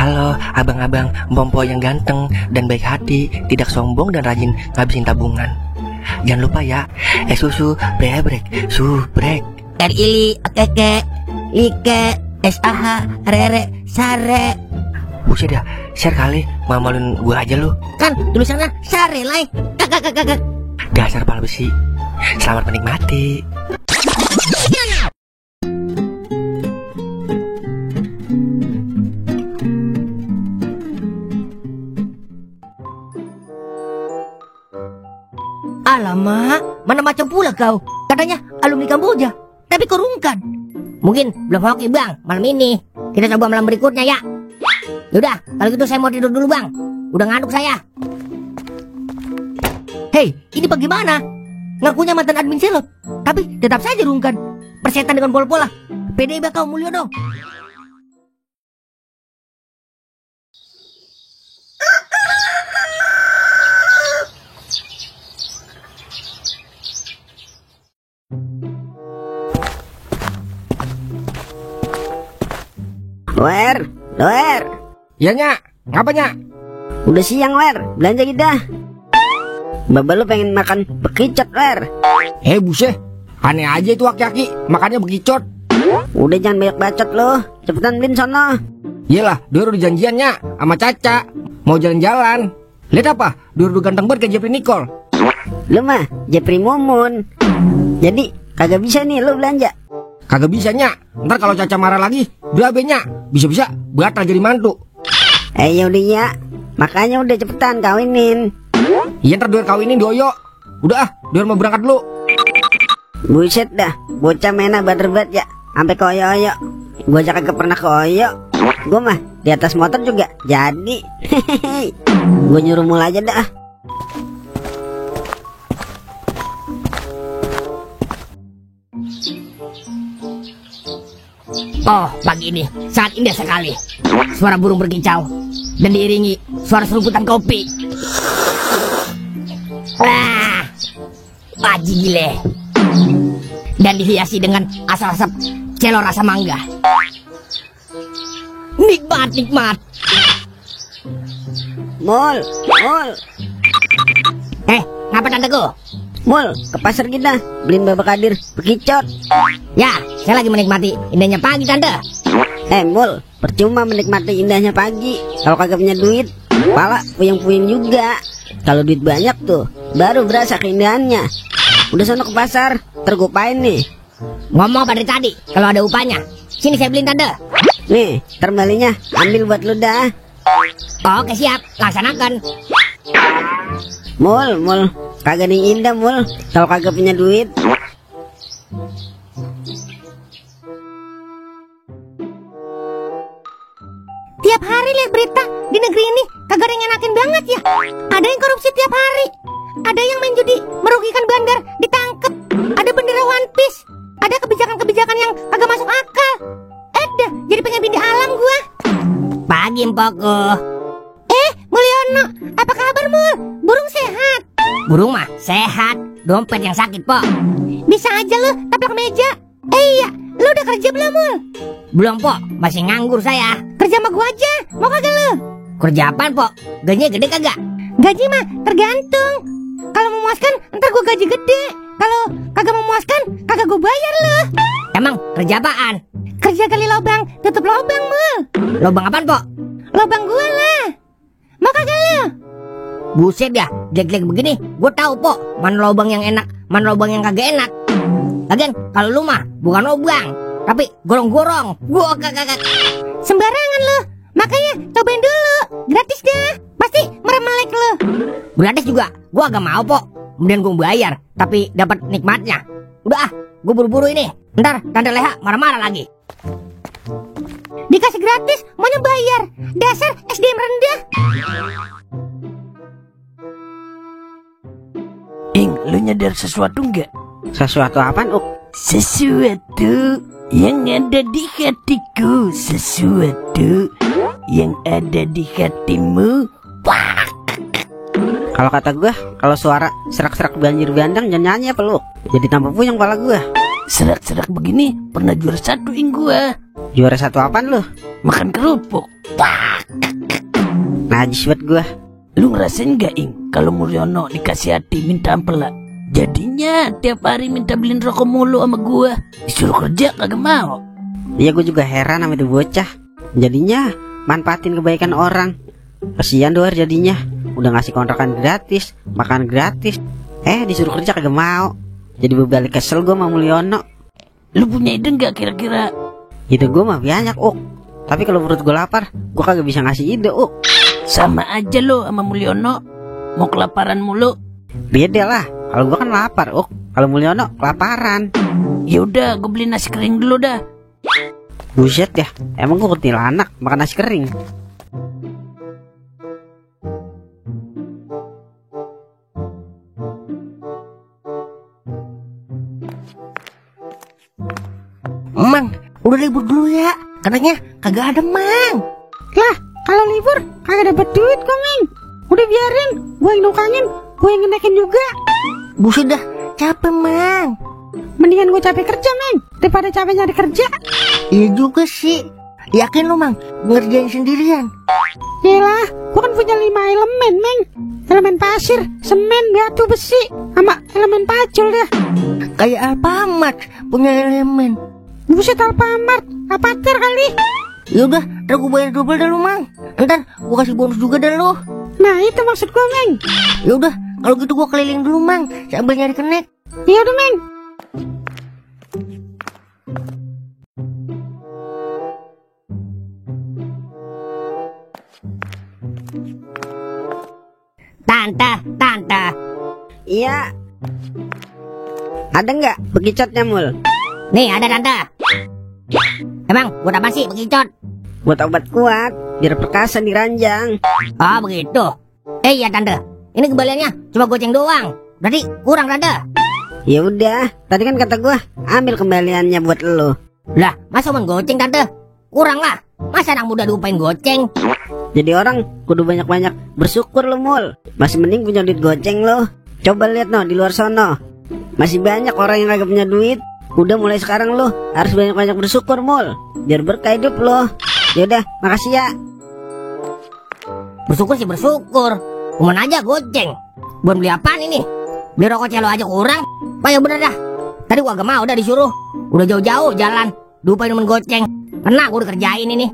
Halo abang-abang Bompo yang ganteng dan baik hati, tidak sombong dan rajin ngabisin tabungan. Jangan lupa ya, susu brebrek, subrek. Ili, keke, like, SAH, rere, sare. Buset dah, share kali, mamalin gue aja lu. Kan tulisannya sare, like. Kakak. Dasar pal besi. Selamat menikmati. Alamak, mana macam pula kau? Katanya alumni Kamboja, tapi korungkan. Mungkin belum hoki bang, malam ini. Kita coba malam berikutnya ya. Yaudah, kalau gitu saya mau tidur dulu bang. Udah ngantuk saya. Hei, ini bagaimana? Ngakunya mantan admin seleb, tapi tetap saja rungkan. Persetan dengan pol-pola. Pede kau mulia dong. Wer. Ya Nyak, ngapa Nyak? Udah siang Wer, belanja kita. Baba lu pengen makan bekicot Wer. Buset, aneh aja itu aki-aki, makannya bekicot. Udah jangan banyak bacot lo, cepetan beliin sono. Iyalah, dia udah janjian Nyak sama Caca, mau jalan-jalan. Lihat apa, dia udah ganteng banget kayak Jeffrey Nicole. Lu mah Jeffrey Mumun. Jadi kagak bisa nih lu belanja. Kagak bisa Nyak, ntar kalau Caca marah lagi, berabe Nyak, bisa-bisa batal jadi mantu. Yaudah ya, makanya udah cepetan kawinin. Iya ntar Duer kawinin Doyo. Udah Duer mau berangkat dulu. Buset dah, bocah mena bader banget ya, sampai ke oyo-oyo. Gua aja kagak pernah ke oyo. Gua mah di atas motor juga jadi. Gua nyuruh mulai aja dah. Oh, pagi ini sangat indah sekali. Suara burung berkicau dan diiringi suara seruputan kopi. Paji gile. Dan dihiasi dengan asap-asap celor rasa mangga. Nikmat. Mul. Ngapa tanteku? Mul, ke pasar kita beliin Baba Kadir bekicot. Ya, saya lagi menikmati indahnya pagi tante. Mul, percuma menikmati indahnya pagi kalau kagak punya duit. Kepala puyeng-puyeng juga. Kalau duit banyak tuh baru berasa keindahannya. Udah sono ke pasar, tergupain nih. Ngomong pada tadi kalau ada upahnya. Sini saya beliin tante. Nih, terbalinya ambil buat lu dah. Oke siap, laksanakan. Mul, kagak nih indah Mul kalau kagak punya duit. Tiap hari lihat berita di negeri ini kagak ada yang enakin banget ya. Ada yang korupsi tiap hari, ada yang main judi merugikan bandar ditangkep, ada bendera One Piece, ada kebijakan-kebijakan yang kagak masuk akal. Jadi pengen pindah alam gua. Pagi Mpoko. Mulyono, apa kabar Mul? Burung sehat? Burung mah sehat, dompet yang sakit Pok. Bisa aja lu taplak meja. Iya, lu udah kerja belum Mul? Belum Pok, masih nganggur saya. Kerja sama gua aja, mau kagak lu? Kerja apaan Pok? Gajinya gede kagak? Gaji mah tergantung. Kalau memuaskan ntar gua gaji gede. Kalau kagak memuaskan kagak gua bayar lu. Emang kerja apaan? Kerja gali lubang, tutup lubang Mul. Lubang apaan Pok? Lubang gua lah. Mau kagak lu? Buset ya, jelek-jelek begini gue tahu Pok mana lubang yang enak, mana lubang yang kagak enak. Lagian kalau lu mah bukan lubang, tapi gorong-gorong. Gua kagak. Sembarangan lu. Makanya cobain dulu, gratis dah. Pasti meremelek lu. Gratis juga gua agak mau Pok. Kemudian gue bayar, tapi dapat nikmatnya. Udah gue buru-buru ini. Ntar Tante Leha marah-marah lagi. Dikasih gratis, maunya bayar. Dasar SDM rendah. Lu nyadar sesuatu nggak? Sesuatu apaan Sesuatu yang ada di hatiku, sesuatu yang ada di hatimu. Kalau kata gua, kalau suara serak-serak banjir bandang jangan nyanyi apa lu? Jadi tambah puyeng kepala gua. Serak-serak begini pernah juara 1 gua. Juara 1 apaan lu? Makan kerupuk. Najis buat gua. Lu ngerasain gak, Ing, kalau Mulyono dikasih hati minta ampela? Jadinya tiap hari minta beliin rokok mulu sama gua. Disuruh kerja kagak mau. Iya, gua juga heran sama itu bocah. Jadinya manfaatin kebaikan orang. Kasihan doar jadinya. Udah ngasih kontrakan gratis, makan gratis. Disuruh kerja kagak mau. Jadi berbalik kesel gua sama Mulyono. Lu punya ide gak kira-kira? Ide gua mah banyak, tapi kalau perut gua lapar, gua kagak bisa ngasih ide, Sama aja lo sama Mulyono. Mau kelaparan mulu. Beda lah. Kalau gua kan lapar, Kalau Mulyono kelaparan. Yaudah, gue beli nasi kering dulu dah. Buset ya, emang gua kuntilanak makan nasi kering. Mang, udah libur dulu ya. Katanya kagak ada, Mang. Lah, kalau libur kagak dapet duit kok, Meng. Udah biarin, gue yang nukangin, gue yang ngenaikin juga. Buset dah, capek, Mang. Mendingan gue capek kerja, Meng, daripada capek nyari kerja. Iya juga sih. Yakin lo, Mang, ngerjain sendirian? Yalah, gue kan punya 5 elemen, Meng. Elemen pasir, semen, batu, besi, sama elemen pacul dah. Kayak Alfamart punya elemen. Buset, Alfamart, Avatar kali. Yaudah, ntar gue bayar double dah lo, Mang. Ntar gue kasih bonus juga dah lo. Nah, itu maksud gue, Meng. Yaudah, kalau gitu gue keliling dulu, Mang, sambil nyari kenek. Yaudah, Meng. Tante. Iya. Ada nggak bekicotnya, Mul? Nih, ada, Tante. Emang buat apa sih bekicot? Buat obat kuat, biar perkasa di ranjang. Oh, begitu. Iya, Tante. Ini kembaliannya cuma goceng doang. Berarti kurang, Tante. Ya udah, tadi kan kata gua ambil kembaliannya buat lo. Lah, masa mau goceng, Tante? Kurang lah. Masa anak muda diupain goceng? Jadi orang kudu banyak-banyak bersyukur lo, Mul. Masih mending punya duit goceng lo. Coba lihat di luar sono. Masih banyak orang yang kagak punya duit. Udah mulai sekarang lo harus banyak-banyak bersyukur, Mul. Biar berkah hidup lo. Yaudah, makasih ya. Bersyukur sih bersyukur. Cuman aja goceng. Buat beli apaan ini? Beli rokok celo aja kurang. Payah bener dah. Tadi gua agak mau udah disuruh. Udah jauh-jauh jalan, diupain temen goceng. Kena gua udah kerjain ini.